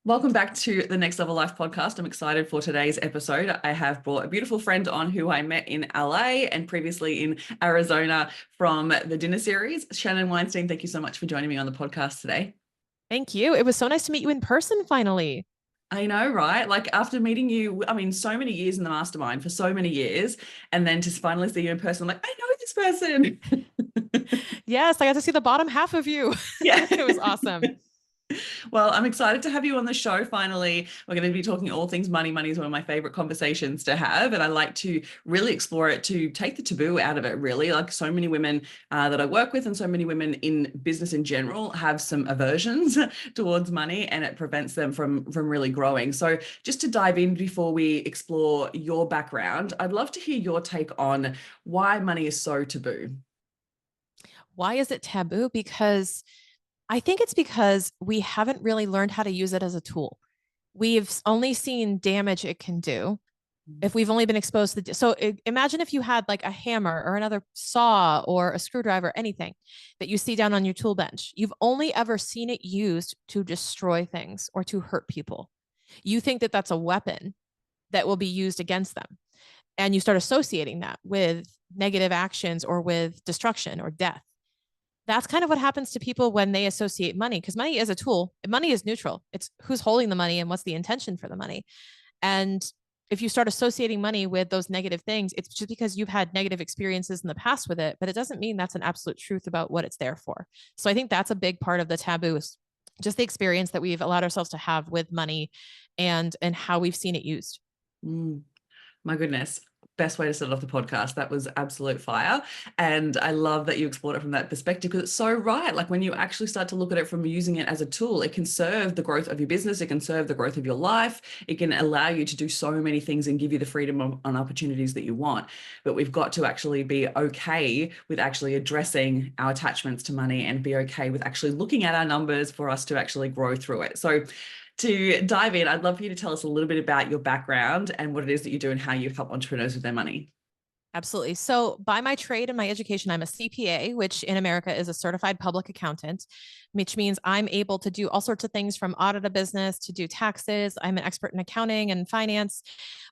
Welcome back to the Next Level Life podcast. I'm excited for today's episode. I have brought a beautiful friend on who I met in LA and previously in Arizona from the dinner series. Shannon Weinstein, thank you so much for joining me on the podcast today. Thank you. It was so nice to meet you in person finally. I know, right? Like after meeting you, so many years in the mastermind for so many years, and then to finally see you in person, I'm like, I know this person. Yes, I got to see the bottom half of you. Yeah. It was awesome. Well, I'm excited to have you on the show finally. We're going to be talking all things money. Money is one of my favorite conversations to have. And I like to really explore it to take the taboo out of it, really. Like so many women that I work with and so many women in business in general have some aversions towards money, and it prevents them from really growing. So just to dive in before we explore your background, I'd love to hear your take on why money is so taboo. Why is it taboo? I think it's because we haven't really learned how to use it as a tool. We've only seen damage it can do if we've only been exposed to imagine if you had like a hammer or another saw or a screwdriver, anything that you see down on your tool bench. You've only ever seen it used to destroy things or to hurt people. You think that that's a weapon that will be used against them. And you start associating that with negative actions or with destruction or death. That's kind of what happens to people when they associate money, because money is a tool. Money is neutral. It's who's holding the money and what's the intention for the money. And if you start associating money with those negative things, it's just because you've had negative experiences in the past with it, but it doesn't mean that's an absolute truth about what it's there for. So I think that's a big part of the taboo, is just the experience that we've allowed ourselves to have with money and how we've seen it used. My goodness. Best way to start off the podcast. That was absolute fire. And I love that you explored it from that perspective, because it's so right. Like when you actually start to look at it from using it as a tool, it can serve the growth of your business. It can serve the growth of your life. It can allow you to do so many things and give you the freedom on opportunities that you want. But we've got to actually be okay with actually addressing our attachments to money and be okay with actually looking at our numbers for us to actually grow through it. So to dive in, I'd love for you to tell us a little bit about your background and what it is that you do and how you help entrepreneurs with their money. Absolutely. So, by my trade and my education, I'm a CPA, which in America is a certified public accountant, which means I'm able to do all sorts of things from audit a business to do taxes. I'm an expert in accounting and finance.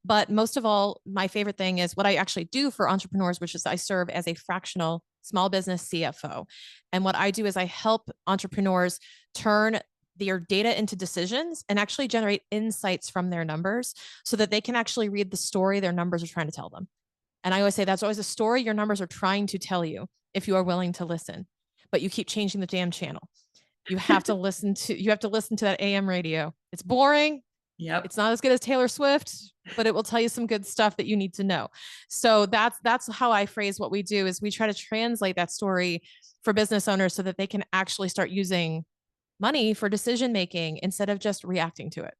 But most of all, my favorite thing is what I actually do for entrepreneurs, which is I serve as a fractional small business CFO. And what I do is I help entrepreneurs turn their data into decisions and actually generate insights from their numbers so that they can actually read the story their numbers are trying to tell them. And I always say that's always a story your numbers are trying to tell you if you are willing to listen, but you keep changing the damn channel. You have to listen to that AM radio. It's boring. Yep. It's not as good as Taylor Swift, but it will tell you some good stuff that you need to know. So that's how I phrase what we do, is we try to translate that story for business owners so that they can actually start using money for decision making instead of just reacting to it.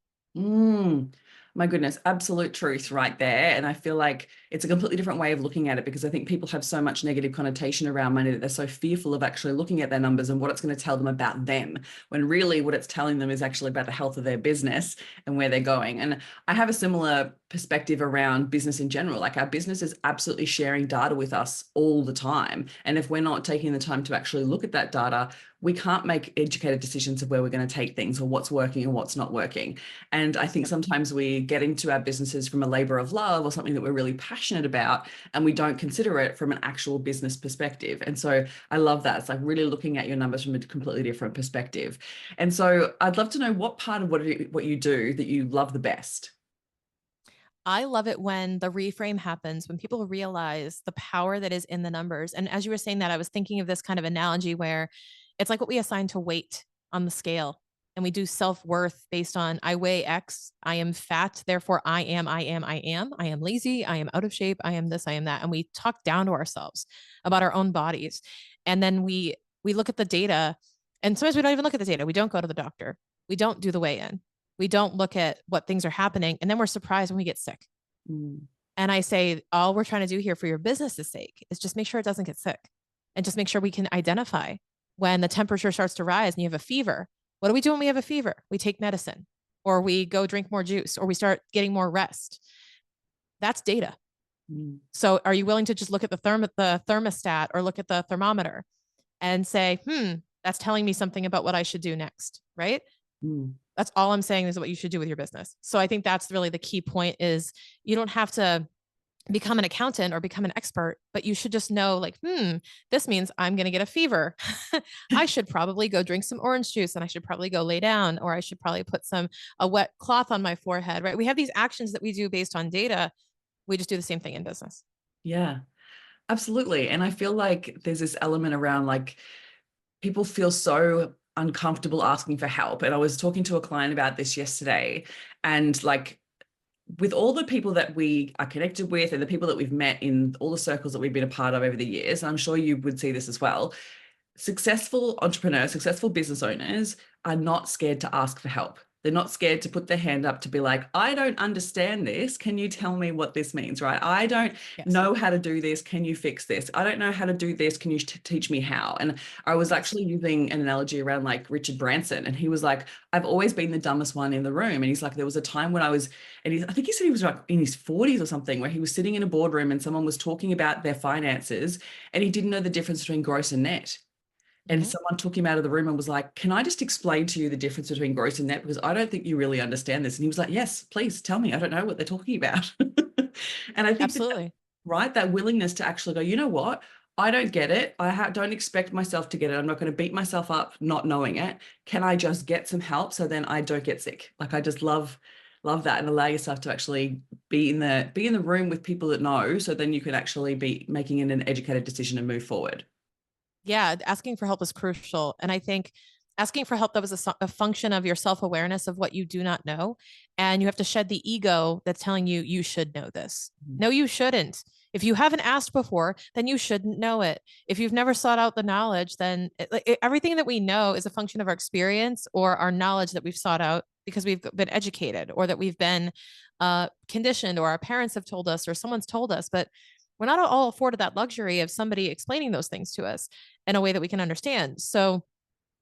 My goodness, absolute truth right there. And I feel like it's a completely different way of looking at it, because I think people have so much negative connotation around money that they're so fearful of actually looking at their numbers and what it's going to tell them about them, when really what it's telling them is actually about the health of their business and where they're going. And I have a similar perspective around business in general. Like our business is absolutely sharing data with us all the time. And if we're not taking the time to actually look at that data, we can't make educated decisions of where we're going to take things or what's working and what's not working. And I think sometimes we get into our businesses from a labor of love or something that we're really passionate about, and we don't consider it from an actual business perspective. And so I love that. It's like really looking at your numbers from a completely different perspective. And so I'd love to know what part of what you do that you love the best. I love it when the reframe happens, when people realize the power that is in the numbers. And as you were saying that, I was thinking of this kind of analogy where it's like what we assign to weight on the scale. And we do self-worth based on I weigh X, I am fat, therefore I am lazy, I am out of shape, I am this, I am that. And we talk down to ourselves about our own bodies. And then we look at the data, and sometimes we don't even look at the data. We don't go to the doctor. We don't do the weigh-in. We don't look at what things are happening. And then we're surprised when we get sick. And I say, all we're trying to do here for your business's sake is just make sure it doesn't get sick, and just make sure we can identify when the temperature starts to rise and you have a fever. What do we do when we have a fever? We take medicine, or we go drink more juice, or we start getting more rest. That's data. So are you willing to just look at the thermostat or look at the thermometer and say, that's telling me something about what I should do next, right? Mm. That's all I'm saying is what you should do with your business. So I think that's really the key point is you don't have to become an accountant or become an expert, but you should just know like, this means I'm going to get a fever. I should probably go drink some orange juice and I should probably go lay down, or I should probably put a wet cloth on my forehead, right? We have these actions that we do based on data. We just do the same thing in business. Yeah, absolutely. And I feel like there's this element around like people feel so uncomfortable asking for help. And I was talking to a client about this yesterday, and like with all the people that we are connected with and the people that we've met in all the circles that we've been a part of over the years, I'm sure you would see this as well. Successful entrepreneurs, successful business owners are not scared to ask for help. They're not scared to put their hand up to be like, I don't understand this. Can you tell me what this means? Right? I don't Yes. know how to do this. Can you fix this? I don't know how to do this. Can you teach me how? And I was Yes. actually using an analogy around like Richard Branson. And he was like, I've always been the dumbest one in the room. And he's like, there was a time when I was, I think he said he was like in his 40s or something, where he was sitting in a boardroom and someone was talking about their finances and he didn't know the difference between gross and net. And Mm-hmm. someone took him out of the room and was like, can I just explain to you the difference between gross and net? Because I don't think you really understand this. And he was like, yes, please tell me. I don't know what they're talking about. And I think that, Absolutely. right, that willingness to actually go, you know what? I don't get it. Don't expect myself to get it. I'm not going to beat myself up not knowing it. Can I just get some help so then I don't get sick? Like I just love that, and allow yourself to actually be in the room with people that know, so then you can actually be making an educated decision and move forward. Yeah, asking for help is crucial. And I think asking for help, that was a function of your self-awareness of what you do not know. And you have to shed the ego that's telling you you should know this. No, you shouldn't. If you haven't asked before, then you shouldn't know it. If you've never sought out the knowledge, then everything that we know is a function of our experience or our knowledge that we've sought out because we've been educated or that we've been conditioned, or our parents have told us or someone's told us. But we're not all afforded that luxury of somebody explaining those things to us in a way that we can understand. So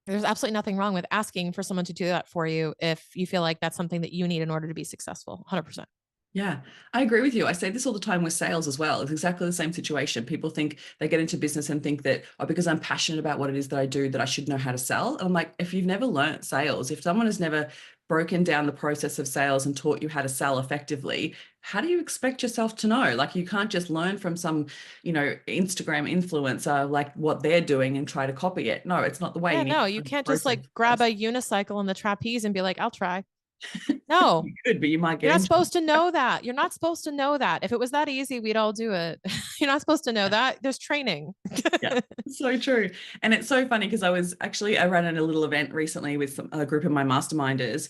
there's absolutely nothing wrong with asking for someone to do that for you if you feel like that's something that you need in order to be successful. 100%. Yeah, I agree with you. I say this all the time with sales as well. It's exactly the same situation. People think they get into business and think that, oh, because I'm passionate about what it is that I do, that I should know how to sell. And I'm like, if you've never learned sales, if someone has never broken down the process of sales and taught you how to sell effectively, how do you expect yourself to know? Like, you can't just learn from some, Instagram influencer, like what they're doing and try to copy it. No, it's not the way. Yeah, You need no, to you learn the can't just process like grab first. a unicycle and the trapeze and be like, I'll try. No, You could, but you might you're get not injured. supposed to know that. You're not supposed to know that. If it was that easy, we'd all do it. You're not supposed to know that. There's training. Yeah, so true. And it's so funny because I ran at a little event recently with a group of my masterminders,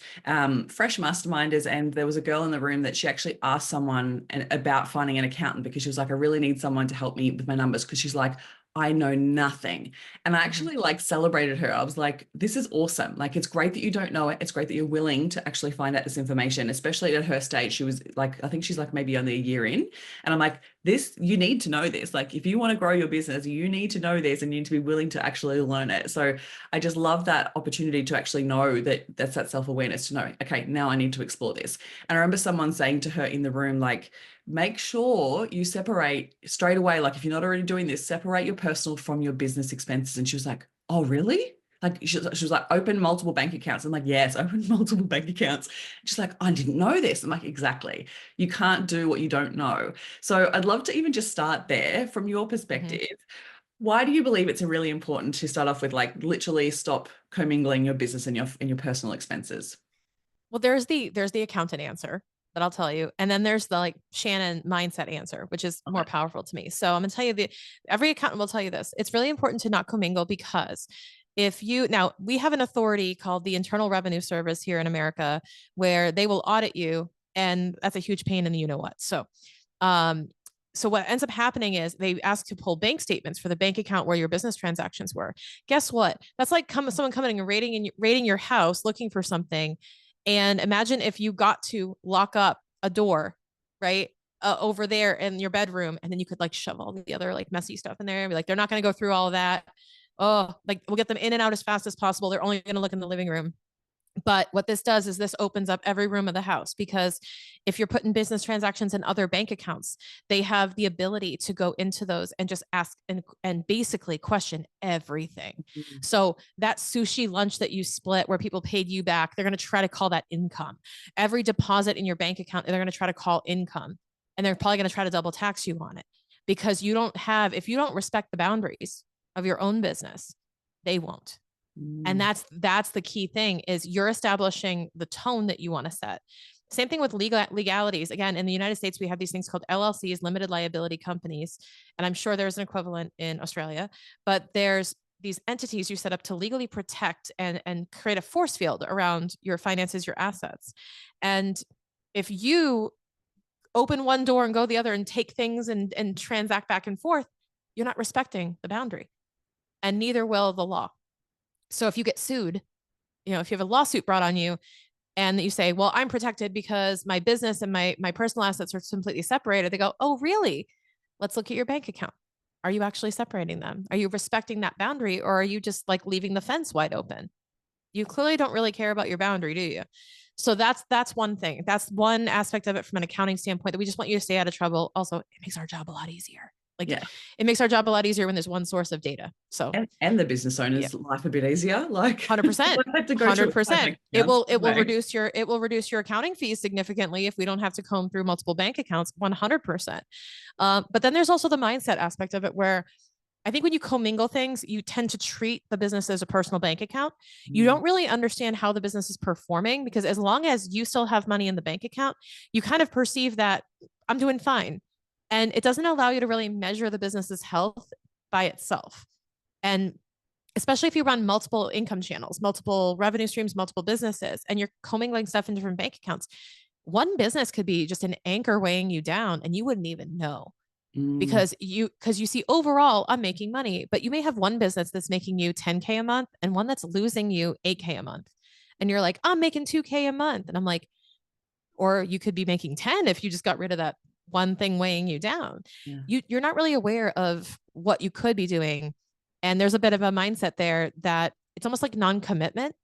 fresh masterminders, and there was a girl in the room that she actually asked someone about finding an accountant because she was like, I really need someone to help me with my numbers, because she's like, I know nothing. And I Mhm. actually like celebrated her. I was like, this is awesome. Like, it's great that you don't know it. It's great that you're willing to actually find out this information, especially at her stage. She was like, I think she's like maybe only a year in. And I'm like, you need to know this. Like, if you want to grow your business, you need to know this and you need to be willing to actually learn it. So I just love that opportunity to actually know that that's that self-awareness to know, okay, now I need to explore this. And I remember someone saying to her in the room, like, make sure you separate straight away. Like, if you're not already doing this, separate your personal from your business expenses. And she was like, oh, really? Like, she was like, open multiple bank accounts. I'm like, yes, open multiple bank accounts. She's like, I didn't know this. I'm like, exactly. You can't do what you don't know. So I'd love to even just start there from your Mhm. perspective. Why do you believe it's really important to start off with like literally stop commingling your business and your personal expenses? Well, there's the accountant answer that I'll tell you. And then there's the like Shannon mindset answer, which is more Okay. powerful to me. So I'm gonna tell you every accountant will tell you this. It's really important to not commingle because if you now we have an authority called the Internal Revenue Service here in America where they will audit you, and that's a huge pain in the you know what. Um, so what ends up happening is they ask to pull bank statements for the bank account where your business transactions were. Guess what? That's like someone coming and raiding your house looking for something. And imagine if you got to lock up a door, right? Over there in your bedroom, and then you could like shove all the other like messy stuff in there and be like, they're not going to go through all of that. Oh, like we'll get them in and out as fast as possible. They're only going to look in the living room. But what this does is this opens up every room of the house, because if you're putting business transactions in other bank accounts, they have the ability to go into those and just ask and basically question everything. Mm. So that sushi lunch that you split where people paid you back, they're going to try to call that income. Every deposit in your bank account, they're going to try to call income. And they're probably going to try to double tax you on it, because if you don't respect the boundaries of your own business, they won't. And Mm. that's the key thing, is you're establishing the tone that you want to set. Same thing with legalities. Again, in the United States, we have these things called LLCs, limited liability companies. And I'm sure there's an equivalent in Australia, but there's these entities you set up to legally protect and create a force field around your finances, your assets. And if you open one door and go the other and take things and transact back and forth, you're not respecting the boundary, and neither will the law. So if you get sued, if you have a lawsuit brought on you and you say, well, I'm protected because my business and my personal assets are completely separated, they go, oh, really? Let's look at your bank account. Are you actually separating them? Are you respecting that boundary, or are you just like leaving the fence wide open? You clearly don't really care about your boundary, do you? So that's one thing. That's one aspect of it from an accounting standpoint, that we just want you to stay out of trouble. Also, it makes our job a lot easier. Like, Yeah. it makes our job a lot easier when there's one source of data. So And the business yeah. owner's life a bit easier. Like 100%, I have to go to 100%. It accounts. will reduce your accounting fees significantly if we don't have to comb through multiple bank accounts. 100%. But then there's also the mindset aspect of it, where I think when you commingle things, you tend to treat the business as a personal bank account. You don't really understand how the business is performing, because as long as you still have money in the bank account, you kind of perceive that I'm doing fine. And it doesn't allow you to really measure the business's health by itself. And especially if you run multiple income channels, multiple revenue streams, multiple businesses, and you're commingling stuff in different bank accounts, one business could be just an anchor weighing you down and you wouldn't even know, Mm. because you see overall I'm making money, but you may have one business that's making you 10K a month and one that's losing you 8K a month. And you're like, I'm making 2K a month. And I'm like, or you could be making 10 if you just got rid of that one thing weighing you down. Yeah. You're not really aware of what you could be doing. And there's a bit of a mindset there that it's almost like non-commitment.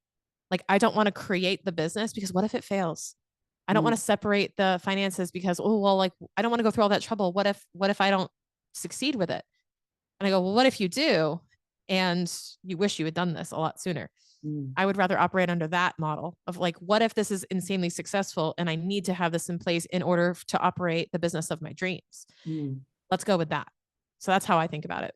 Like, I don't want to create the business because what if it fails? I don't Mm. want to separate the finances because, oh, well, like, I don't want to go through all that trouble. What if I don't succeed with it? And I go, well, what if you do? And you wish you had done this a lot sooner. Mm. I would rather operate under that model of like, what if this is insanely successful and I need to have this in place in order to operate the business of my dreams? Mm. Let's go with that. So that's how I think about it.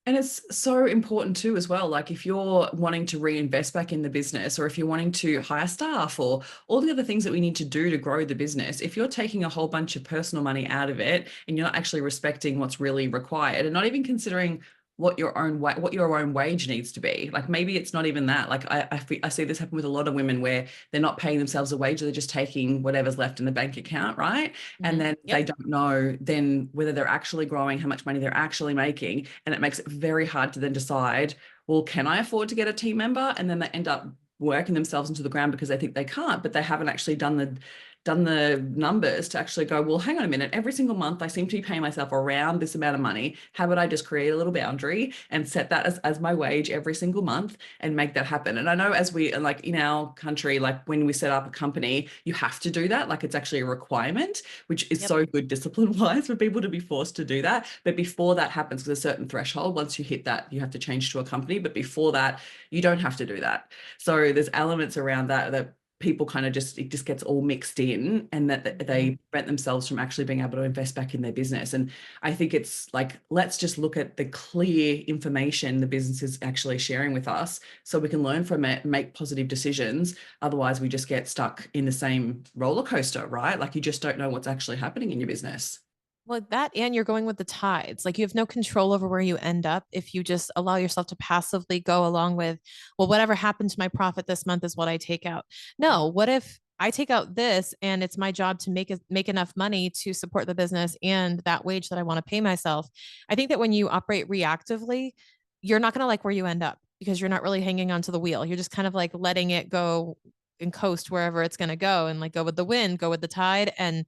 And it's so important too, as well. Like if you're wanting to reinvest back in the business, or if you're wanting to hire staff, or all the other things that we need to do to grow the business, if you're taking a whole bunch of personal money out of it and you're not actually respecting what's really required, and not even considering what your own wage needs to be. Like maybe it's not even that. Like I see this happen with a lot of women where they're not paying themselves a wage, they're just taking whatever's left in the bank account, right? And then they don't know then whether they're actually growing, how much money they're actually making. And it makes it very hard to then decide, well, can I afford to get a team member? And then they end up working themselves into the ground because they think they can't, but they haven't actually done the numbers to actually go, well, hang on a minute, every single month I seem to be paying myself around this amount of money. How about I just create a little boundary and set that as my wage every single month and make that happen? And I know as we, like in our country, like when we set up a company, you have to do that. Like it's actually a requirement, which is so good discipline wise for people to be forced to do that. But before that happens, there's a certain threshold. Once you hit that, you have to change to a company. But before that, you don't have to do that. So there's elements around that people kind of it just gets all mixed in, and that they prevent themselves from actually being able to invest back in their business. And I think it's like, let's just look at the clear information the business is actually sharing with us so we can learn from it, make positive decisions. Otherwise we just get stuck in the same roller coaster, right? Like you just don't know what's actually happening in your business. Well, that, and you're going with the tides. Like you have no control over where you end up if you just allow yourself to passively go along with, well, whatever happened to my profit this month is what I take out. No, what if I take out this and it's my job to make enough money to support the business and that wage that I want to pay myself? I think that when you operate reactively, you're not going to like where you end up because you're not really hanging onto the wheel. You're just kind of like letting it go and coast wherever it's going to go and like go with the wind, go with the tide. And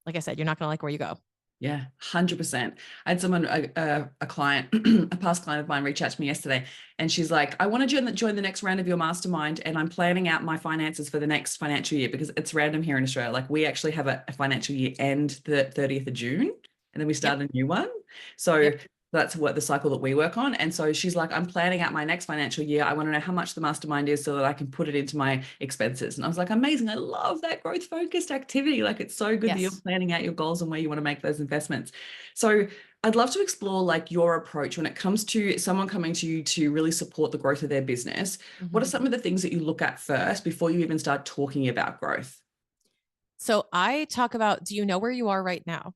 like I said, you're not going to like where you go. Yeah, 100%. I had someone, a client, a past client of mine reach out to me yesterday, and she's like, I want to join the next round of your mastermind, and I'm planning out my finances for the next financial year because it's random here in Australia. Like we actually have a financial year end the 30th of June, and then we Yep. start a new one. So Yep. that's what the cycle that we work on. And so she's like, I'm planning out my next financial year. I want to know how much the mastermind is so that I can put it into my expenses. And I was like, amazing. I love that growth focused activity. Like it's so good that you're Yes. planning out your goals and where you want to make those investments. So I'd love to explore like your approach when it comes to someone coming to you to really support the growth of their business. What are Mhm. some of the things that you look at first before you even start talking about growth? So I talk about, do you know where you are right now?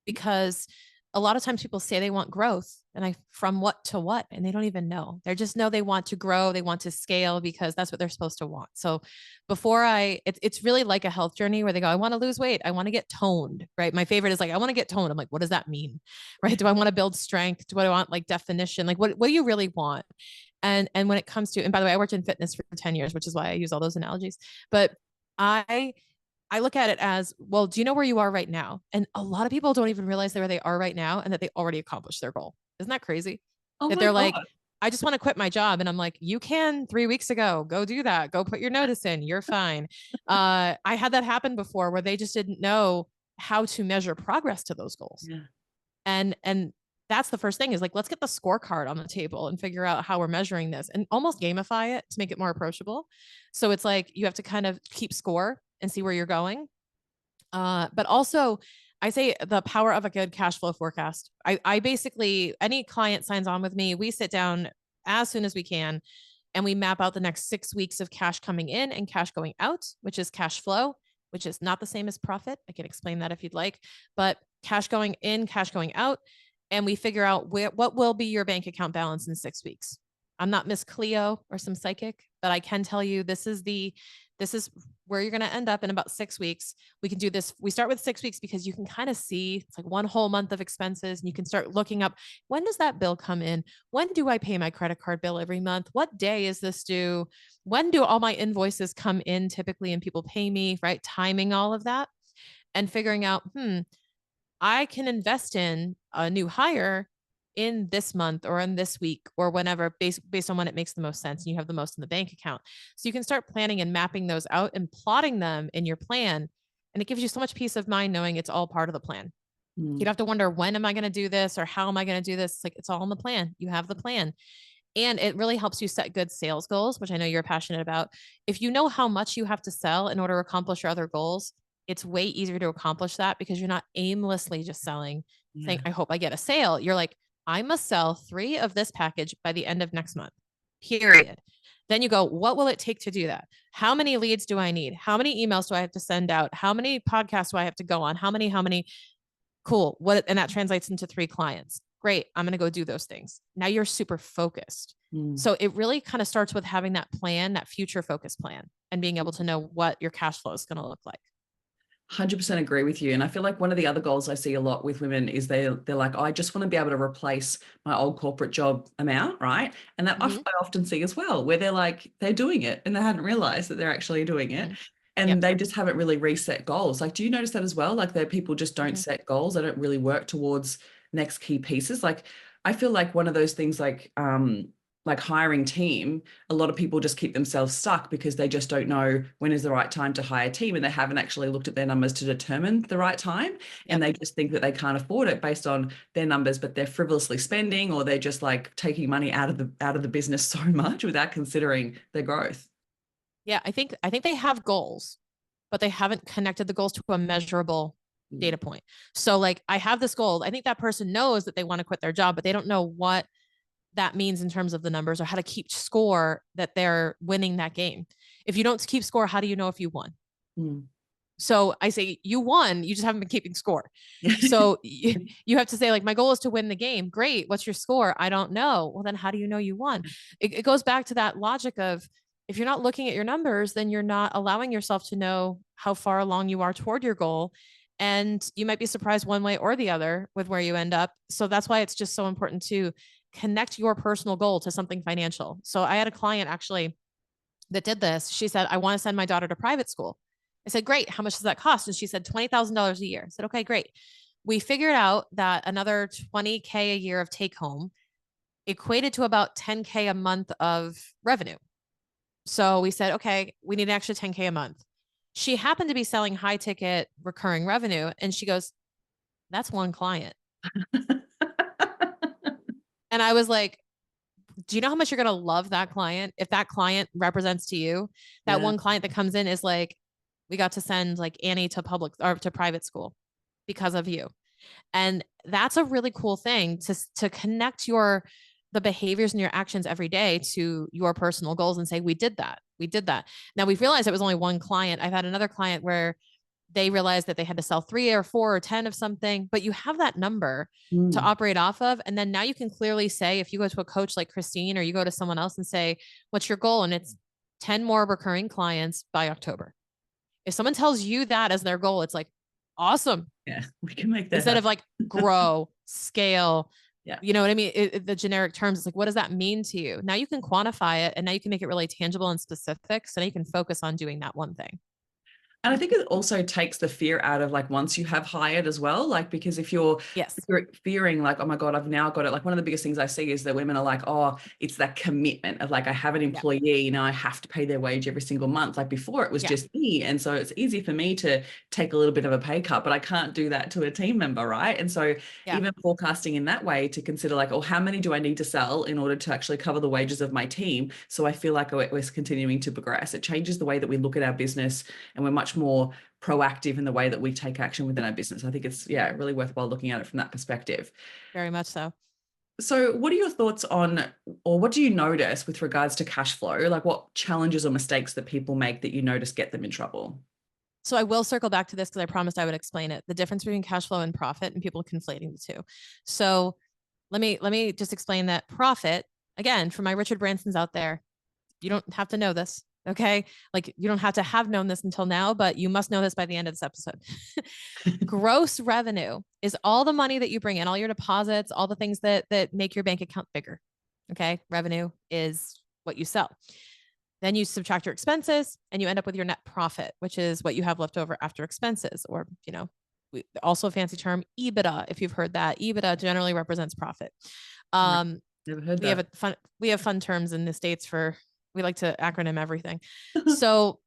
Because a lot of times people say they want growth and from what to what, and they don't even know. They just know they want to grow, they want to scale because that's what they're supposed to want. So it's really like a health journey where they go, I want to lose weight, I want to get toned, right? My favorite is like, I want to get toned. I'm like, what does that mean? Right? Do I want to build strength? Do I want like definition? Like what do you really want? And when it comes to, and by the way, I worked in fitness for 10 years, which is why I use all those analogies. But I I look at it as, well, do you know where you are right now? And a lot of people don't even realize where they are right now and that they already accomplished their goal. Isn't that crazy? Oh That my they're like, God. I just want to quit my job. And I'm like, you can 3 weeks ago, go do that. Go put your notice in. You're fine. I had that happen before where they just didn't know how to measure progress to those goals. Yeah. And that's the first thing is like, let's get the scorecard on the table and figure out how we're measuring this and almost gamify it to make it more approachable. So it's like you have to kind of keep score and see where you're going. But also, I say the power of a good cash flow forecast. I basically, any client signs on with me, we sit down as soon as we can and we map out the next 6 weeks of cash coming in and cash going out, which is cash flow, which is not the same as profit. I can explain that if you'd like, but cash going in, cash going out. And we figure out what will be your bank account balance in 6 weeks. I'm not Miss Cleo or some psychic, but I can tell you this is where you're going to end up in about 6 weeks. We can do this. We start with 6 weeks because you can kind of see it's like one whole month of expenses and you can start looking up, when does that bill come in? When do I pay my credit card bill every month? What day is this due? When do all my invoices come in typically and people pay me, right? Timing all of that and figuring out, I can invest in a new hire in this month or in this week or whenever based on when it makes the most sense and you have the most in the bank account. So you can start planning and mapping those out and plotting them in your plan. And it gives you so much peace of mind knowing it's all part of the plan. You don't Mm. have to wonder, when am I going to do this or how am I going to do this? It's like it's all in the plan. You have the plan. And it really helps you set good sales goals, which I know you're passionate about. If you know how much you have to sell in order to accomplish your other goals, it's way easier to accomplish that because you're not aimlessly just selling, saying, Yeah. I hope I get a sale. You're like, I must sell 3 of this package by the end of next month, period. Then you go, what will it take to do that? How many leads do I need? How many emails do I have to send out? How many podcasts do I have to go on? How many? Cool. And that translates into 3 clients. Great. I'm going to go do those things. Now you're super focused. Mm. So it really kind of starts with having that plan, that future focus plan, and being able to know what your cash flow is going to look like. 100% agree with you. And I feel like one of the other goals I see a lot with women is they're like, oh, I just want to be able to replace my old corporate job amount, right? And that Mm-hmm. I often see as well, where they're like, they're doing it and they hadn't realized that they're actually doing it. Mm-hmm. Yep. And they just haven't really reset goals. Like, do you notice that as well? Like that people just don't Mm-hmm. set goals. They don't really work towards next key pieces. Like I feel like one of those things like hiring team, a lot of people just keep themselves stuck because they just don't know when is the right time to hire a team and they haven't actually looked at their numbers to determine the right time. And Yep. they just think that they can't afford it based on their numbers, but they're frivolously spending or they're just like taking money out of the business so much without considering their growth. Yeah. I think they have goals, but they haven't connected the goals to a measurable Mm. data point. So like I have this goal. I think that person knows that they want to quit their job, but they don't know what that means in terms of the numbers or how to keep score that they're winning that game. If you don't keep score, how do you know if you won? Mm. So I say you won, you just haven't been keeping score. So you have to say like, my goal is to win the game. Great. What's your score? I don't know. Well, then how do you know you won? It goes back to that logic of, if you're not looking at your numbers, then you're not allowing yourself to know how far along you are toward your goal. And you might be surprised one way or the other with where you end up. So that's why it's just so important to connect your personal goal to something financial. So I had a client actually that did this. She said, I want to send my daughter to private school. I said, great. How much does that cost? And she said, $20,000 a year. I said, okay, great. We figured out that another 20K a year of take home equated to about 10K a month of revenue. So we said, okay, we need an extra 10K a month. She happened to be selling high ticket recurring revenue. And she goes, that's one client. And I was like, do you know how much you're going to love that client? If that client represents to you, that Yeah. one client that comes in is like, we got to send like Annie to public or to private school because of you. And that's a really cool thing to connect the behaviors and your actions every day to your personal goals and say, we did that. We did that. Now we've realized it was only one client. I've had another client where they realized that they had to sell 3 or 4 or 10 of something, but you have that number to Mm. operate off of. And then now you can clearly say, if you go to a coach like Christine, or you go to someone else and say, what's your goal? And it's 10 more recurring clients by October. If someone tells you that as their goal, it's like, awesome. Yeah, we can make that Instead happen. of like grow, scale, Yeah. you know what I mean? The generic terms, it's like, what does that mean to you? Now you can quantify it, and now you can make it really tangible and specific. So now you can focus on doing that one thing. And I think it also takes the fear out of like once you have hired as well, like because if you're Yes. fearing like, oh my God, I've now got it. Like one of the biggest things I see is that women are like, oh, it's that commitment of like, I have an Yeah. employee, you know, I have to pay their wage every single month. Like before it was Yeah. just me. And so it's easy for me to take a little bit of a pay cut, but I can't do that to a team member, right? And so Yeah. even forecasting in that way to consider like, oh, how many do I need to sell in order to actually cover the wages of my team? So I feel like we're continuing to progress. It changes the way that we look at our business, and we're much more proactive in the way that we take action within our business. I think it's, yeah, really worthwhile looking at it from that perspective. Very much so. So what are your thoughts on, or what do you notice with regards to cash flow? Like what challenges or mistakes that people make that you notice get them in trouble? So I will circle back to this because I promised I would explain it. The difference between cash flow and profit, and people conflating the two. So let me just explain that profit, again, for my Richard Bransons out there. You don't have to know this. Okay. Like you don't have to have known this until now, but you must know this by the end of this episode. Gross revenue is all the money that you bring in, all your deposits, all the things that make your bank account bigger. Okay. Revenue is what you sell. Then you subtract your expenses and you end up with your net profit, which is what you have left over after expenses, or, also a fancy term, EBITDA. If you've heard that, EBITDA generally represents profit. Never heard We have that. we have fun terms in the States we like to acronym everything. So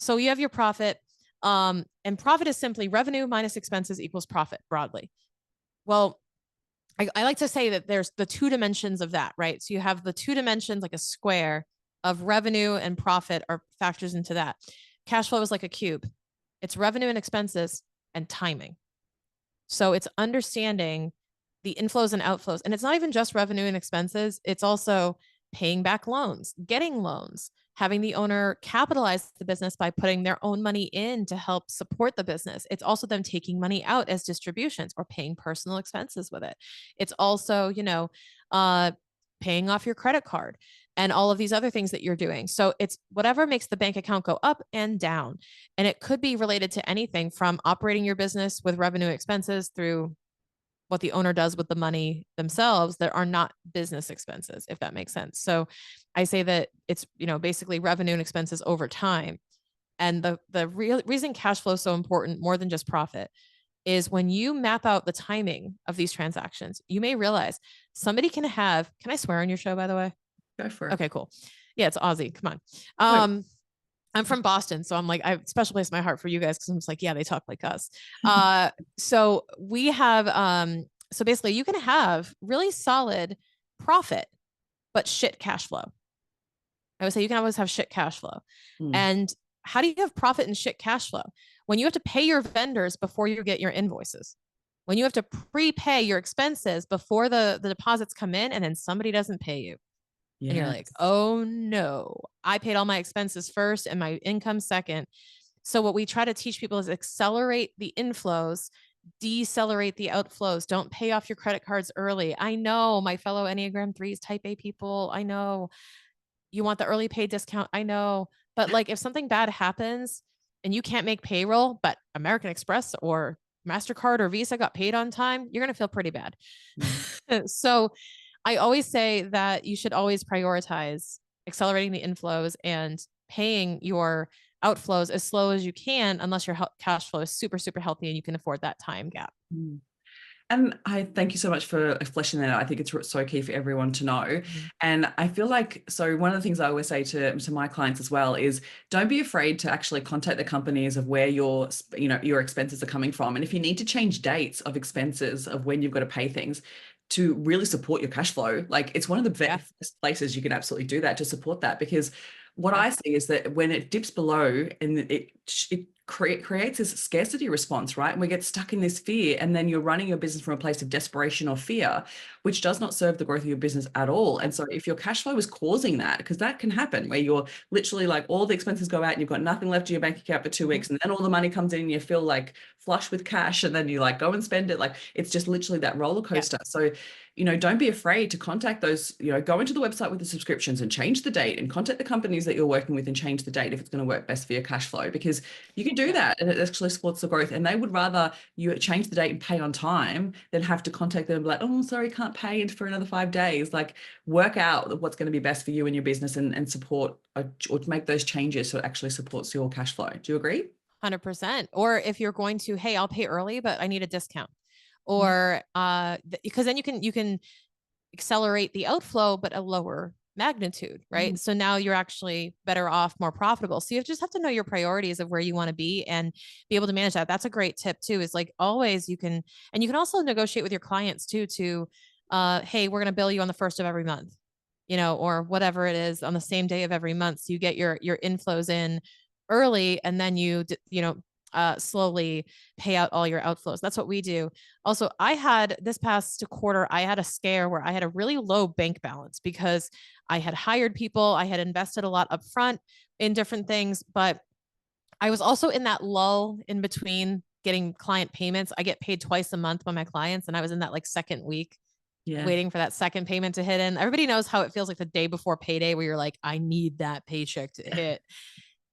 you have your profit, and profit is simply revenue minus expenses equals profit broadly. Well, I like to say that there's the 2 dimensions of that, right? So you have the 2 dimensions, like a square of revenue and profit are factors into that. Cash flow is like a cube. It's revenue and expenses and timing. So it's understanding the inflows and outflows. And it's not even just revenue and expenses. It's also paying back loans, getting loans, having the owner capitalize the business by putting their own money in to help support the business. It's also them taking money out as distributions or paying personal expenses with it. It's also, paying off your credit card and all of these other things that you're doing. So it's whatever makes the bank account go up and down. And it could be related to anything from operating your business with revenue expenses through what the owner does with the money themselves that are not business expenses, if that makes sense. So I say that it's, basically revenue and expenses over time. And the real reason cash flow is so important, more than just profit, is when you map out the timing of these transactions, you may realize somebody can I swear on your show, by the way? Go for it. Okay, cool. Yeah, it's Aussie. Come Right. on. I'm from Boston, so I'm like, I have a special place in my heart for you guys because I'm just like, yeah, they talk like us. So we have, so basically you can have really solid profit, but shit cash flow. I would say you can always have shit cash flow. And how do you have profit and shit cash flow? When you have to pay your vendors before you get your invoices, when you have to prepay your expenses before the deposits come in, and then somebody doesn't pay you. Yes. And you're like, oh no, I paid all my expenses first and my income second. So what we try to teach people is accelerate the inflows, decelerate the outflows. Don't pay off your credit cards early. I know, my fellow Enneagram 3s, type A people, I know you want the early pay discount. I know, but like if something bad happens and you can't make payroll, but American Express or MasterCard or Visa got paid on time, you're going to feel pretty bad. So I always say that you should always prioritize accelerating the inflows and paying your outflows as slow as you can, unless your cash flow is super, super healthy and you can afford that time gap. And I thank you so much for fleshing that out. I think it's so key for everyone to know. Mhm. And I feel like, so one of the things I always say to my clients as well is don't be afraid to actually contact the companies of where your expenses are coming from. And if you need to change dates of expenses of when you've got to pay things to really support your cash flow, like it's one of the Yeah. best places you can absolutely do that to support that. Because what Yeah. I see is that when it dips below and it creates this scarcity response, right? And we get stuck in this fear, and then you're running your business from a place of desperation or fear, which does not serve the growth of your business at all. And so, if your cash flow is causing that, because that can happen, where you're literally like all the expenses go out and you've got nothing left in your bank account for 2 weeks, and then all the money comes in and you feel like flush with cash, and then you like go and spend it. Like it's just literally that roller Yeah. coaster. So, don't be afraid to contact those, go into the website with the subscriptions and change the date and contact the companies that you're working with and change the date if it's going to work best for your cash flow, because you can do Yeah. that and it actually supports the growth. And they would rather you change the date and pay on time than have to contact them and be like, oh, sorry, can't pay for another 5 days. Like work out what's going to be best for you and your business and support or make those changes so it actually supports your cash flow. Do you agree? 100%. Or if you're going to, hey, I'll pay early, but I need a discount. Yeah. Or because then you can accelerate the outflow, but a lower magnitude, Mm. right? So now you're actually better off, more profitable. So you just have to know your priorities of where you want to be and be able to manage that. That's a great tip too, is like always and you can also negotiate with your clients too, hey, we're going to bill you on the first of every month, or whatever it is on the same day of every month. So you get your inflows in early and then slowly pay out all your outflows. That's what we do. Also, I had this past quarter, I had a scare where I had a really low bank balance because I had hired people, I had invested a lot upfront in different things, but I was also in that lull in between getting client payments. I get paid twice a month by my clients, and I was in that like second week Yeah. waiting for that second payment to hit in. Everybody knows how it feels like the day before payday where you're like, I need that paycheck to hit.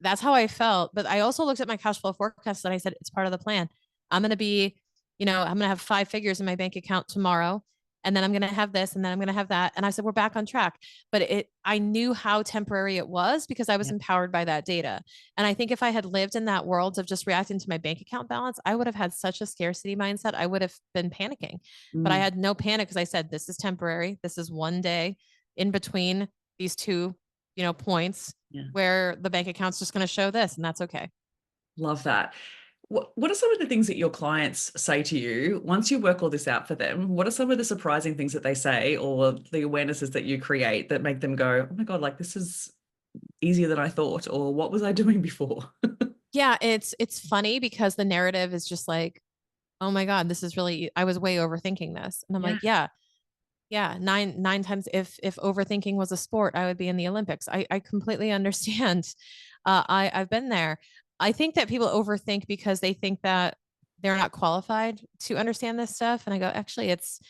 That's how I felt. But I also looked at my cash flow forecast and I said, it's part of the plan. I'm going to be, I'm going to have 5 figures in my bank account tomorrow. And then I'm going to have this and then I'm going to have that. And I said, we're back on track. But I knew how temporary it was because I was Yeah. empowered by that data. And I think if I had lived in that world of just reacting to my bank account balance, I would have had such a scarcity mindset. I would have been panicking, but I Mm. had no panic because I said, this is temporary. This is one day in between these two, points Yeah. where the bank account's just going to show this, and that's okay. Love that. What are some of the things that your clients say to you once you work all this out for them? What are some of the surprising things that they say or the awarenesses that you create that make them go, oh my God, like this is easier than I thought, or what was I doing before? Yeah, it's funny because the narrative is just like, oh my God, this is really, I was way overthinking this. And I'm Yeah. like, yeah, yeah, nine times, if overthinking was a sport, I would be in the Olympics. I completely understand. I've been there. I think that people overthink because they think that they're not qualified to understand this stuff. And I go, actually, it's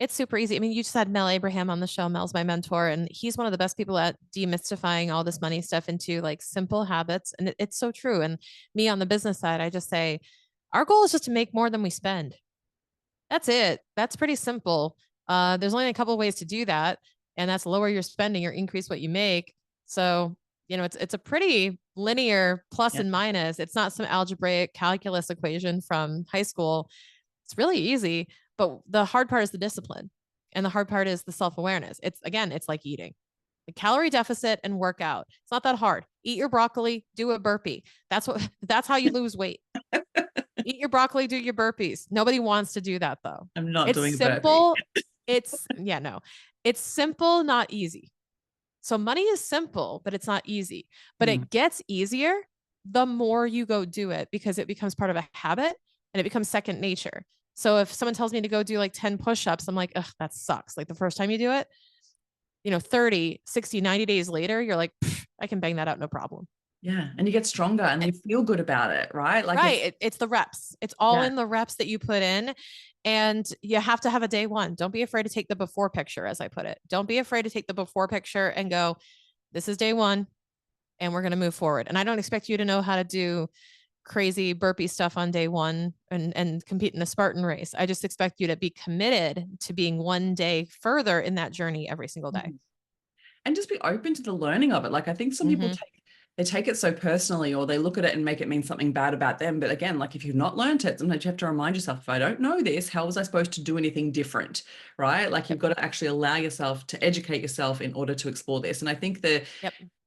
super easy. I mean, you just had Mel Abraham on the show. Mel's my mentor, and he's one of the best people at demystifying all this money stuff into like simple habits. And it's so true. And me on the business side, I just say, our goal is just to make more than we spend. That's it. That's pretty simple. There's only a couple of ways to do that, and that's lower your spending or increase what you make. So, it's a pretty linear plus Yeah. and minus. It's not some algebraic calculus equation from high school. It's really easy, but the hard part is the discipline, and the hard part is the self-awareness. It's like eating. The calorie deficit and work out. It's not that hard. Eat your broccoli, do a burpee. That's how you lose weight. Eat your broccoli, do your burpees. Nobody wants to do that though. I'm not It's doing a burpee. simple. Yeah, no. It's simple, not easy. So money is simple, but it's not easy. But Mm. it gets easier the more you go do it because it becomes part of a habit and it becomes second nature. So if someone tells me to go do like 10 push-ups, I'm like, ugh, that sucks. Like the first time you do it, 30, 60, 90 days later, you're like, I can bang that out no problem. Yeah. And you get stronger and you feel good about it, right? Like it's, Right. It's the reps. It's all yeah. in the reps that you put in. And you have to have a day one. Don't be afraid to take the before picture, as I put it. Don't be afraid to take the before picture and go, this is day one, and we're going to move forward. And I don't expect you to know how to do crazy burpee stuff on day one and compete in a Spartan race. I just expect you to be committed to being one day further in that journey every single day. Mhm. And just be open to the learning of it. Like I think some people Mm-hmm. they take it so personally, or they look at it and make it mean something bad about them. But again, like if you've not learned it, sometimes you have to remind yourself, if I don't know this, how was I supposed to do anything different? Right? Like you've Yep. got to actually allow yourself to educate yourself in order to explore this. And I think Yep.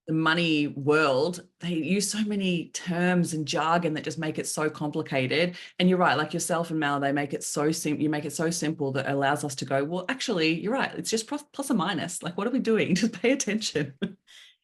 the money world, they use so many terms and jargon that just make it so complicated. And you're right, like yourself and Mal, they make it so simple. You make it so simple that allows us to go, well, actually, you're right. It's just plus or minus. Like, what are we doing? Just pay attention.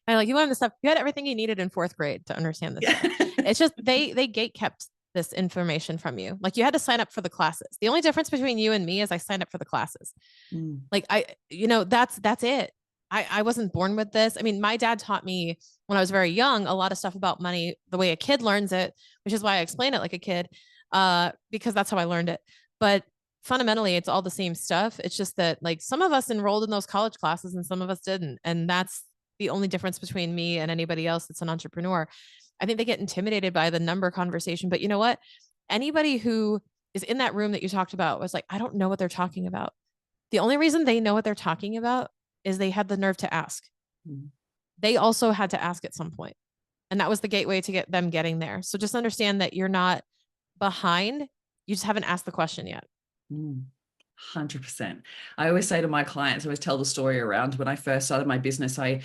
I like you learned the stuff. You had everything you needed in fourth grade to understand this Yeah. stuff. It's just they gate kept this information from you. Like you had to sign up for the classes. The only difference between you and me is I signed up for the classes. Mm, Like that's it. I wasn't born with this. I mean, my dad taught me when I was very young a lot of stuff about money the way a kid learns it, which is why I explain it like a kid, because that's how I learned it. But fundamentally, it's all the same stuff. It's just that like some of us enrolled in those college classes and some of us didn't, and that's the only difference between me and anybody else that's an entrepreneur. I think they get intimidated by the number conversation, but you know what? Anybody who is in that room that you talked about was like, I don't know what they're talking about. The only reason they know what they're talking about is they had the nerve to ask. mm, They also had to ask at some point. And that was the gateway to get them getting there. So just understand that you're not behind. You just haven't asked the question yet. mm. 100%. I always say to my clients, I always tell the story around when I first started my business. I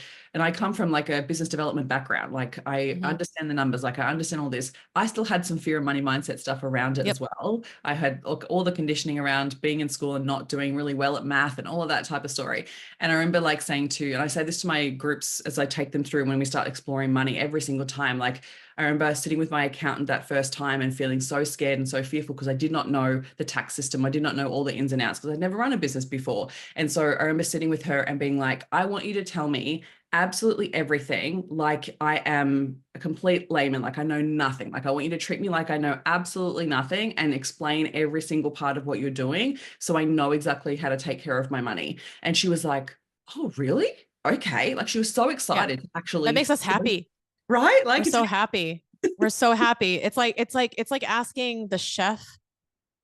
come from like a business development background. Like I Mm-hmm. understand the numbers, like I understand all this. I still had some fear and money mindset stuff around it Yep. as well. I had all the conditioning around being in school and not doing really well at math and all of that type of story. And I remember like saying and I say this to my groups as I take them through when we start exploring money every single time, like I remember sitting with my accountant that first time and feeling so scared and so fearful because I did not know the tax system. I did not know all the ins and outs because I'd never run a business before. And so I remember sitting with her and being like, I want you to tell me absolutely everything like I am a complete layman, like I know nothing. Like I want you to treat me like I know absolutely nothing and explain every single part of what you're doing so I know exactly how to take care of my money. And she was like, oh, really? Okay. Like she was so Yeah. excited to That actually, makes us happy. right? We're Like it's so happy. We're so happy. It's like asking the chef,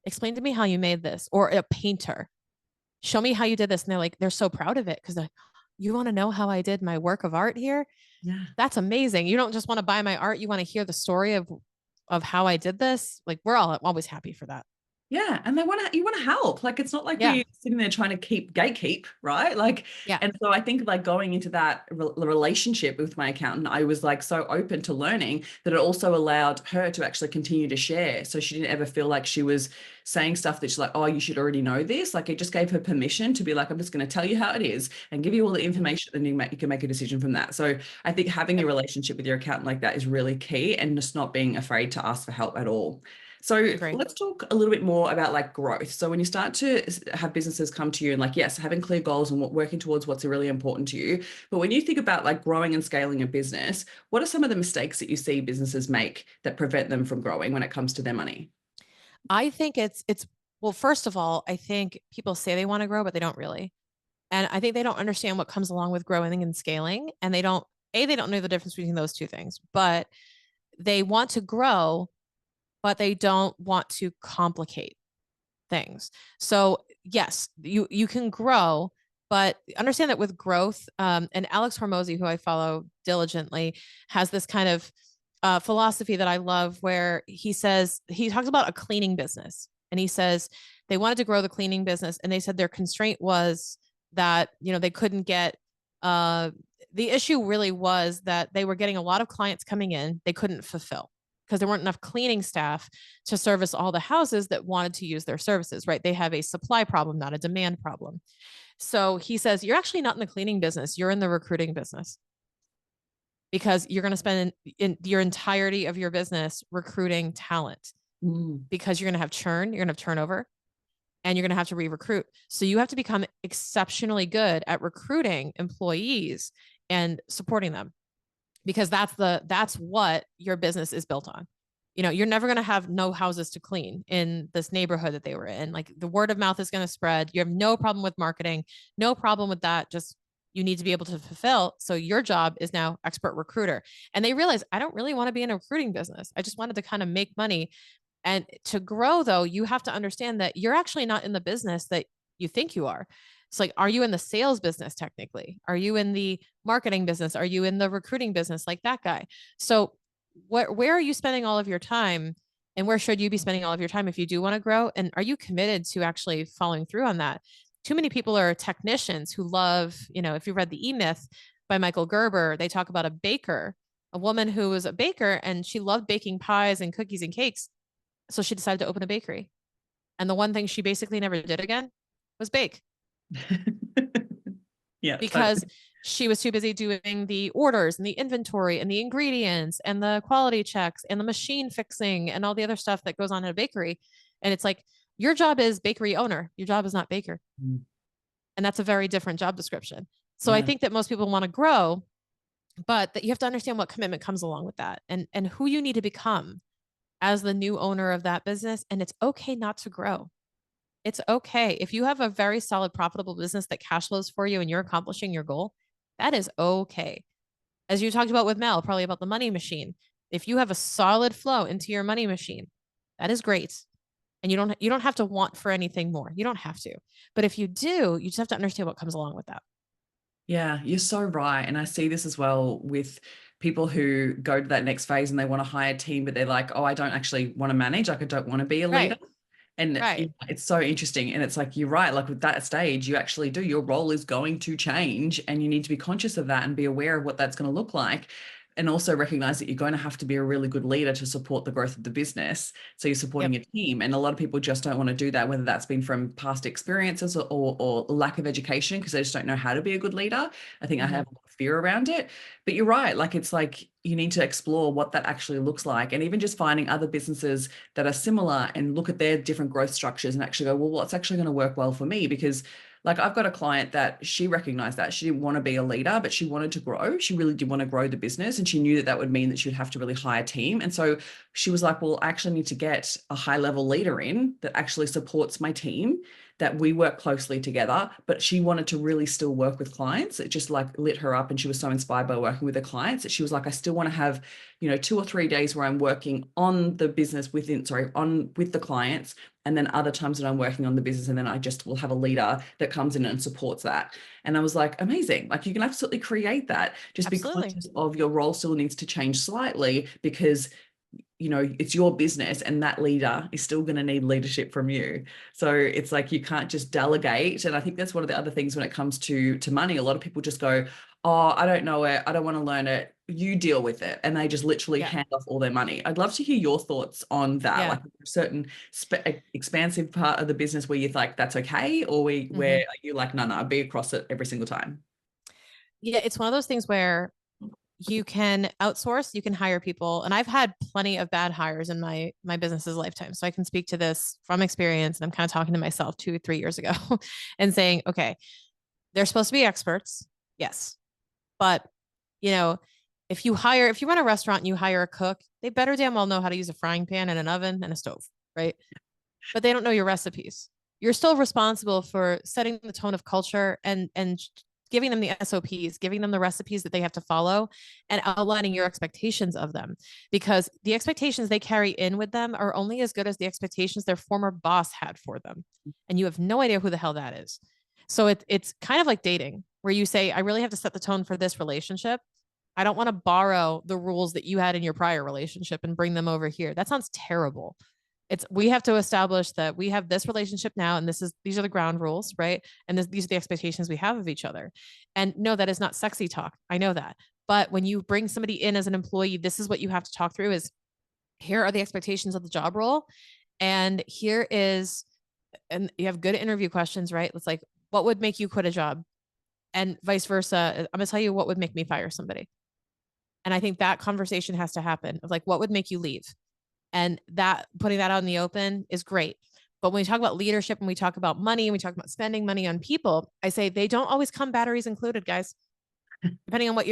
explain to me how you made this, or a painter, show me how you did this. And they're so proud of it because you want to know how I did my work of art here? yeah. That's amazing. You don't just want to buy my art. You want to hear the story of how I did this. Like we're all always happy for that. Yeah, and you want to help. Like it's not like Yeah. we're sitting there trying to keep gatekeep, right? Like, Yeah. and so I think like going into that relationship with my accountant, I was like so open to learning that it also allowed her to actually continue to share. So she didn't ever feel like she was saying stuff that she's like, oh, you should already know this. Like it just gave her permission to be like, I'm just going to tell you how it is and give you all the Mhm. information, and you can make a decision from that. So I think having a Yep. relationship with your accountant like that is really key, and just not being afraid to ask for help at all. So Agree. let's talk a little bit more about like growth. So when you start to have businesses come to you and like, yes, having clear goals and working towards what's really important to you. But when you think about like growing and scaling a business, what are some of the mistakes that you see businesses make that prevent them from growing when it comes to their money? I think it's well, first of all, I think people say they want to grow, but they don't really. And I think they don't understand what comes along with growing and scaling. And they don't know the difference between those two things, but they want to grow, but they don't want to complicate things. So yes, you can grow, but understand that with growth, and Alex Hormozy, who I follow diligently, has this kind of philosophy that I love, where he talks about a cleaning business, and he says they wanted to grow the cleaning business, and they said their constraint was that they couldn't get. The issue really was that they were getting a lot of clients coming in, they couldn't fulfill because there weren't enough cleaning staff to service all the houses that wanted to use their services, right? They have a supply problem, not a demand problem. So he says, you're actually not in the cleaning business, you're in the recruiting business, because you're going to spend in your entirety of your business recruiting talent, Mm, because you're going to have churn, you're going to have turnover, and you're going to have to re-recruit. So you have to become exceptionally good at recruiting employees and supporting them, because that's what your business is built on. You're never going to have no houses to clean in this neighborhood that they were in. Like the word of mouth is going to spread. You have no problem with marketing, no problem with that. Just you need to be able to fulfill. So your job is now expert recruiter. And they realize, I don't really want to be in a recruiting business. I just wanted to kind of make money. And to grow, though, you have to understand that you're actually not in the business that you think you are. It's like, are you in the sales business technically? Are you in the marketing business? Are you in the recruiting business like that guy? So where are you spending all of your time? And where should you be spending all of your time if you do want to grow? And are you committed to actually following through on that? Too many people are technicians who love, if you read the E-Myth by Michael Gerber, they talk about a baker, a woman who was a baker and she loved baking pies and cookies and cakes. So she decided to open a bakery. And the one thing she basically never did again was bake. Yeah, because totally. she was too busy doing the orders and the inventory and the ingredients and the quality checks and the machine fixing and all the other stuff that goes on in a bakery. And it's like, your job is bakery owner. Your job is not baker. Mm. And that's a very different job description. So I Yeah. think that most people want to grow, but that you have to understand what commitment comes along with that and who you need to become as the new owner of that business. And it's okay not to grow. It's okay. If you have a very solid, profitable business that cash flows for you and you're accomplishing your goal, that is okay. As you talked about with Mel, probably about the money machine. If you have a solid flow into your money machine, that is great. And you don't have to want for anything more. You don't have to. But if you do, you just have to understand what comes along with that. Yeah, you're so right. And I see this as well with people who go to that next phase and they want to hire a team, but they're like, oh, I don't actually want to manage. Like, I don't want to be a leader. Right. And Right. it's so interesting. And it's like, you're right. Like with that stage, you actually do, your role is going to change and you need to be conscious of that and be aware of what that's going to look like. And also recognize that you're going to have to be a really good leader to support the growth of the business. So you're supporting Yep. a team. And a lot of people just don't want to do that, whether that's been from past experiences or lack of education, because they just don't know how to be a good leader. I think I Mm-hmm. have a lot of fear around it. But you're right. Like, it's like you need to explore what that actually looks like. And even just finding other businesses that are similar and look at their different growth structures and actually go, well, what's actually going to work well for me? Because like, I've got a client that she recognized that she didn't want to be a leader, but she wanted to grow. She really did want to grow the business. And she knew that that would mean that she'd have to really hire a team. And so she was like, well, I actually need to get a high level leader in that actually supports my team, that we work closely together. But she wanted to really still work with clients. It just like lit her up. And she was so inspired by working with the clients that she was like, I still want to have, 2 or 3 days where I'm working on the business with the clients, and then other times that I'm working on the business, and then I just will have a leader that comes in and supports that. And I was like, amazing. Like, you can absolutely create that. Just be Absolutely. conscious of your role still needs to change slightly, because it's your business and that leader is still going to need leadership from you. So it's like, you can't just delegate. And I think that's one of the other things when it comes to money. A lot of people just go, oh, I don't know it, I don't want to learn it, you deal with it, and they just literally Yeah. hand off all their money. I'd love to hear your thoughts on that. Yeah. Like, a certain expansive part of the business where you're like, that's okay, or where Mm-hmm. are you like, no, I'd be across it every single time? Yeah. It's one of those things where you can outsource, you can hire people. And I've had plenty of bad hires in my business's lifetime. So I can speak to this from experience. And I'm kind of talking to myself 2 or 3 years ago and saying, okay, they're supposed to be experts. Yes. But, you know, if you run a restaurant and you hire a cook, they better damn well know how to use a frying pan and an oven and a stove, right? But they don't know your recipes. You're still responsible for setting the tone of culture and giving them the SOPs, giving them the recipes that they have to follow, and outlining your expectations of them, because the expectations they carry in with them are only as good as the expectations their former boss had for them. And you have no idea who the hell that is. So it's kind of like dating, where you say, I really have to set the tone for this relationship. I don't want to borrow the rules that you had in your prior relationship and bring them over here. That sounds terrible. We have to establish that we have this relationship now, and these are the ground rules, right? And these are the expectations we have of each other. And no, that is not sexy talk. I know that. But when you bring somebody in as an employee, this is what you have to talk through: is here are the expectations of the job role. And and you have good interview questions, right? It's like, what would make you quit a job? And vice versa. I'm gonna tell you what would make me fire somebody. And I think that conversation has to happen of like, what would make you leave? And that, putting that out in the open is great. But when we talk about leadership and we talk about money and we talk about spending money on people, I say they don't always come batteries included, guys. Depending on what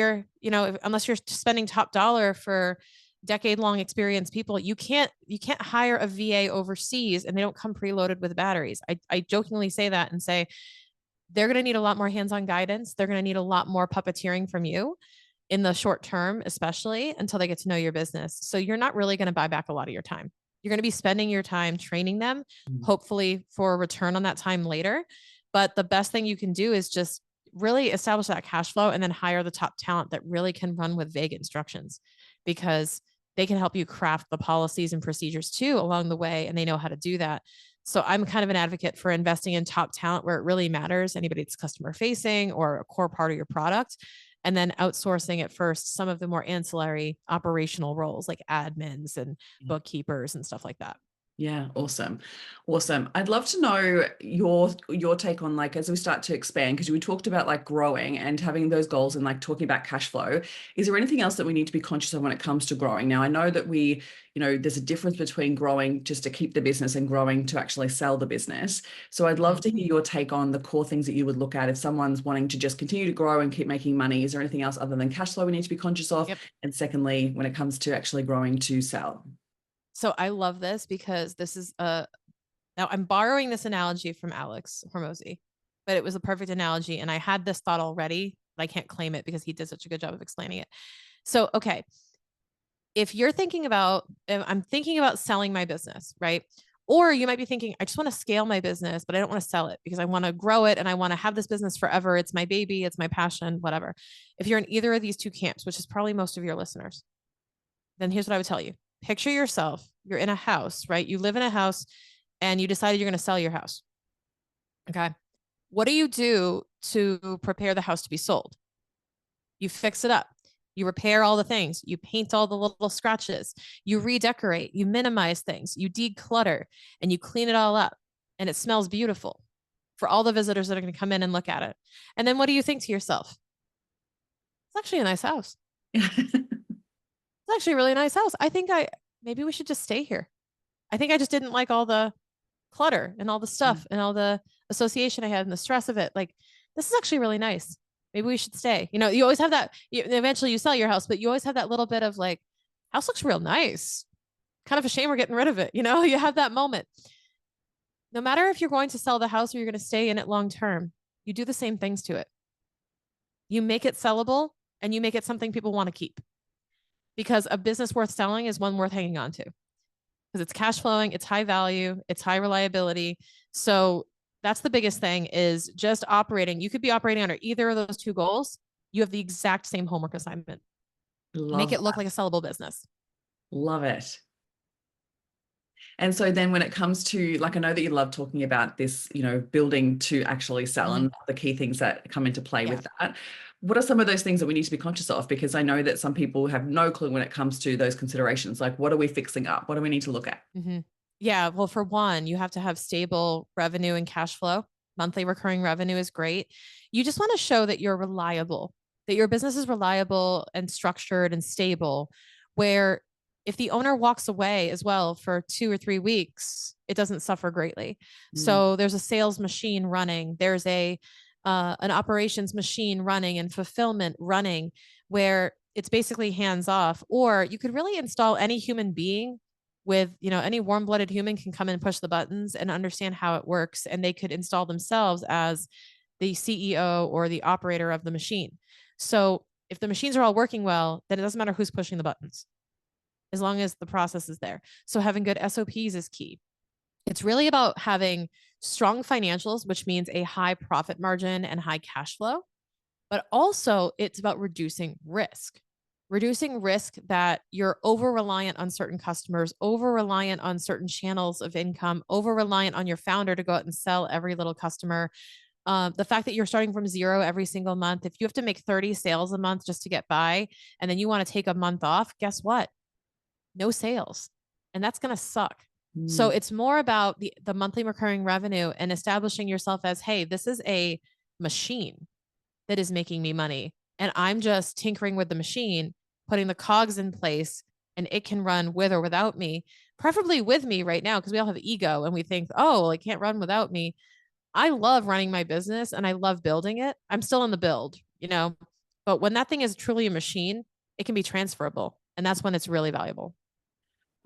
unless you're spending top dollar for decade-long experienced people, you can't hire a VA overseas and they don't come preloaded with batteries. I jokingly say that and say they're going to need a lot more hands-on guidance. They're going to need a lot more puppeteering from you in the short term, especially until they get to know your business. So you're not really going to buy back a lot of your time. You're going to be spending your time training them, Mm. hopefully for a return on that time later. But the best thing you can do is just really establish that cash flow and then hire the top talent that really can run with vague instructions, because they can help you craft the policies and procedures too along the way, and they know how to do that. So I'm kind of an advocate for investing in top talent where it really matters, anybody that's customer facing or a core part of your product, and then outsourcing at first some of the more ancillary operational roles like admins and bookkeepers and stuff like that. Yeah, awesome. Awesome. I'd love to know your take on, like, as we start to expand, because we talked about like growing and having those goals and like talking about cash flow. Is there anything else that we need to be conscious of when it comes to growing? Now, I know that there's a difference between growing just to keep the business and growing to actually sell the business. So I'd love to hear your take on the core things that you would look at if someone's wanting to just continue to grow and keep making money. Is there anything else other than cash flow we need to be conscious of? Yep. And secondly, when it comes to actually growing to sell? So I love this because this is now I'm borrowing this analogy from Alex Hormozy, but it was a perfect analogy. And I had this thought already, but I can't claim it because he did such a good job of explaining it. So, okay. If you're thinking about, I'm thinking about selling my business, right? Or you might be thinking, I just want to scale my business, but I don't want to sell it because I want to grow it and I want to have this business forever. It's my baby, it's my passion, whatever. If you're in either of these two camps, which is probably most of your listeners, then here's what I would tell you. Picture yourself, you're in a house, right? You live in a house and you decided you're going to sell your house. Okay. What do you do to prepare the house to be sold? You fix it up. You repair all the things. You paint all the little scratches. You redecorate. You minimize things. You declutter and you clean it all up. And it smells beautiful for all the visitors that are going to come in and look at it. And then what do you think to yourself? It's actually a nice house. It's actually a really nice house. I think maybe we should just stay here. I think I just didn't like all the clutter and all the stuff and all the association I had and the stress of it. Like, this is actually really nice. Maybe we should stay. You always have that. Eventually you sell your house, but you always have that little bit of like, house looks real nice. Kind of a shame we're getting rid of it. You have that moment. No matter if you're going to sell the house or you're going to stay in it long term, you do the same things to it. You make it sellable and you make it something people want to keep, because a business worth selling is one worth hanging on to, because it's cash flowing, it's high value, it's high reliability. So that's the biggest thing, is just operating. You could be operating under either of those two goals. You have the exact same homework assignment. Make it look like a sellable business. Love it. And so then when it comes to, like, I know that you love talking about this, building to actually sell and the key things that come into play with that. What are some of those things that we need to be conscious of? Because I know that some people have no clue when it comes to those considerations. Like, what are we fixing up? What do we need to look at? Yeah. Well, for one, you have to have stable revenue and cash flow. Monthly recurring revenue is great. You just want to show that you're reliable, that your business is reliable and structured and stable, where if the owner walks away as well for 2 or 3 weeks, it doesn't suffer greatly. So there's a sales machine running. There's an operations machine running and fulfillment running, where it's basically hands off. Or you could really install any human being with, any warm-blooded human can come and push the buttons and understand how it works. And they could install themselves as the CEO or the operator of the machine. So if the machines are all working well, then it doesn't matter who's pushing the buttons, as long as the process is there. So having good SOPs is key. It's really about having strong financials, which means a high profit margin and high cash flow, but also it's about reducing risk that you're over reliant on certain customers, over reliant on certain channels of income, over reliant on your founder to go out and sell every little customer. The fact that you're starting from zero every single month, if you have to make 30 sales a month just to get by, and then you want to take a month off, guess what? No sales. And that's going to suck. So it's more about the monthly recurring revenue and establishing yourself as, hey, this is a machine that is making me money. And I'm just tinkering with the machine, putting the cogs in place, and it can run with or without me, preferably with me right now, because we all have ego and we think, oh, well, it can't run without me. I love running my business and I love building it. I'm still in the build, but when that thing is truly a machine, it can be transferable. And that's when it's really valuable.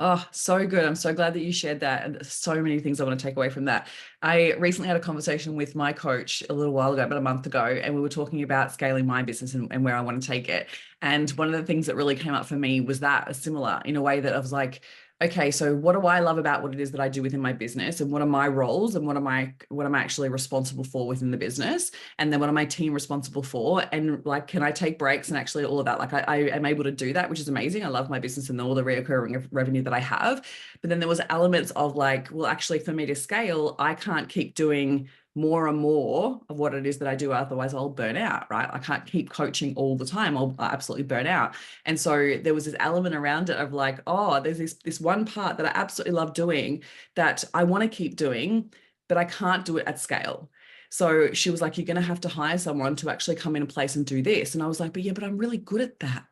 Oh, so good. I'm so glad that you shared that. And so many things I want to take away from that. I recently had a conversation with my coach a little while ago, about a month ago, and we were talking about scaling my business and where I want to take it. And one of the things that really came up for me was that similar, in a way that I was like, okay, so what do I love about what it is that I do within my business, and what are my roles, and what am I actually responsible for within the business, and then what are my team responsible for, and like, can I take breaks, and actually all of that, like I am able to do that, which is amazing. I love my business and all the recurring revenue that I have. But then there was elements of like, well, actually for me to scale, I can't keep doing more and more of what it is that I do. Otherwise I'll burn out, right? I can't keep coaching all the time. I'll absolutely burn out. And so there was this element around it of like, oh, there's this one part that I absolutely love doing that I want to keep doing, but I can't do it at scale. So she was like, you're going to have to hire someone to actually come in place and do this. And I was like, but yeah, but I'm really good at that.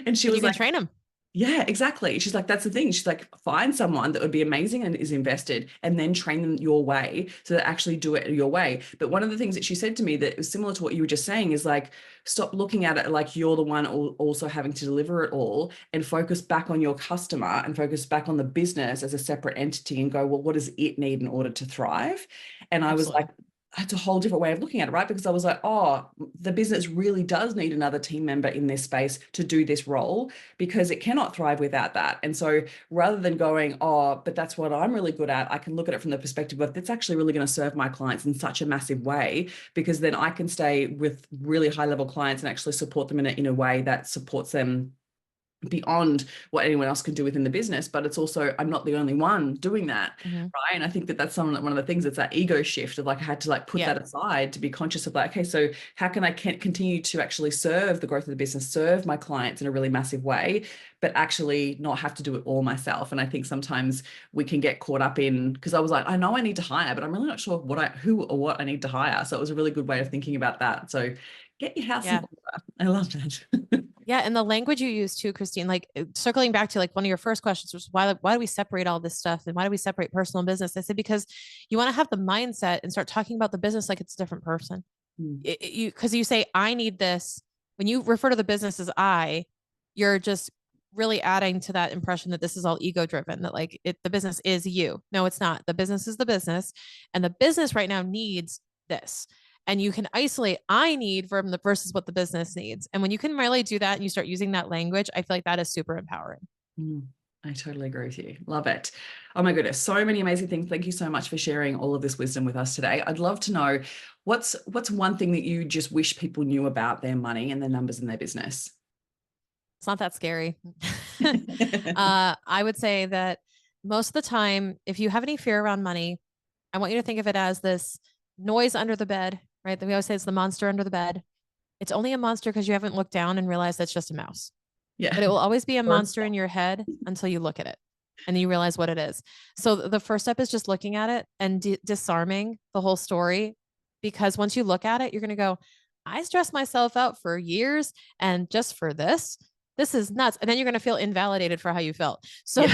And she And you was can like, train them. yeah, exactly. She's like, that's the thing. She's like, find someone that would be amazing and is invested, and then train them your way so that actually do it your way. But one of the things that she said to me that was similar to what you were just saying is like, stop looking at it like you're the one also having to deliver it all, and focus back on your customer and focus back on the business as a separate entity and go, well, what does it need in order to thrive? And I was like, Absolutely. it's a whole different way of looking at it, right? Because I was like, oh, the business really does need another team member in this space to do this role, because it cannot thrive without that. And so rather than going, oh, but that's what I'm really good at, I can look at it from the perspective of that's actually really going to serve my clients in such a massive way, because then I can stay with really high level clients and actually support them in a way that supports them beyond what anyone else can do within the business. But it's also, I'm not the only one doing that, Mm-hmm. right? And I think that that's one of the things, it's that ego shift of like, I had to like put Yeah. that aside to be conscious of like, okay, so how can I continue to actually serve the growth of the business, serve my clients in a really massive way, but actually not have to do it all myself. And I think sometimes we can get caught up in, because I was like, I know I need to hire, but I'm really not sure who or what I need to hire. So it was a really good way of thinking about that. So get your house in Yeah. order. I love that. Yeah. And the language you use too, Christine, like circling back to like one of your first questions was why do we separate all this stuff? And why do we separate personal and business? I said, because you want to have the mindset and start talking about the business like it's a different person. Mm. Because you say, I need this. When you refer to the business as you're just really adding to that impression that this is all ego driven, that like the business is you. No, it's not. The business is the business. And the business right now needs this. And you can isolate I need from the versus what the business needs. And when you can really do that and you start using that language, I feel like that is super empowering. Mm, I totally agree with you. Love it. Oh my goodness, so many amazing things. Thank you so much for sharing all of this wisdom with us today. I'd love to know what's one thing that you just wish people knew about their money and their numbers in their business. It's not that scary. I would say that most of the time, if you have any fear around money, I want you to think of it as this noise under the bed, right? We always say it's the monster under the bed. It's only a monster because you haven't looked down and realized that's just a mouse. Yeah. But it will always be a Or a monster in your head until you look at it and you realize what it is. So the first step is just looking at it and disarming the whole story. Because once you look at it, you're going to go, I stressed myself out for years. And just for this is nuts. And then you're going to feel invalidated for how you felt. So,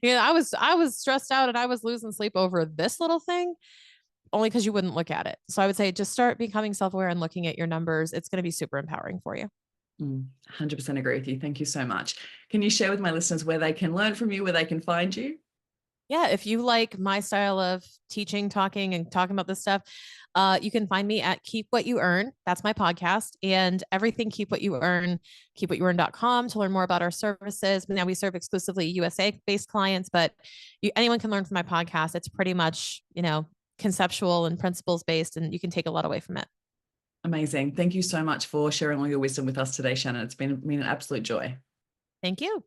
Yeah. I was stressed out and I was losing sleep over this little thing only because you wouldn't look at it. So I would say just start becoming self-aware and looking at your numbers. It's going to be super empowering for you. 100% agree with you. Thank you so much. Can you share with my listeners where they can learn from you, where they can find you? Yeah, if you like my style of teaching, talking, and talking about this stuff, you can find me at Keep What You Earn. That's my podcast. And everything Keep What You Earn, keepwhatyouearn.com to learn more about our services. Now we serve exclusively USA-based clients, but anyone can learn from my podcast. It's pretty much, conceptual and principles based, and you can take a lot away from it. Amazing. Thank you so much for sharing all your wisdom with us today, Shannon. It's been an absolute joy. Thank you.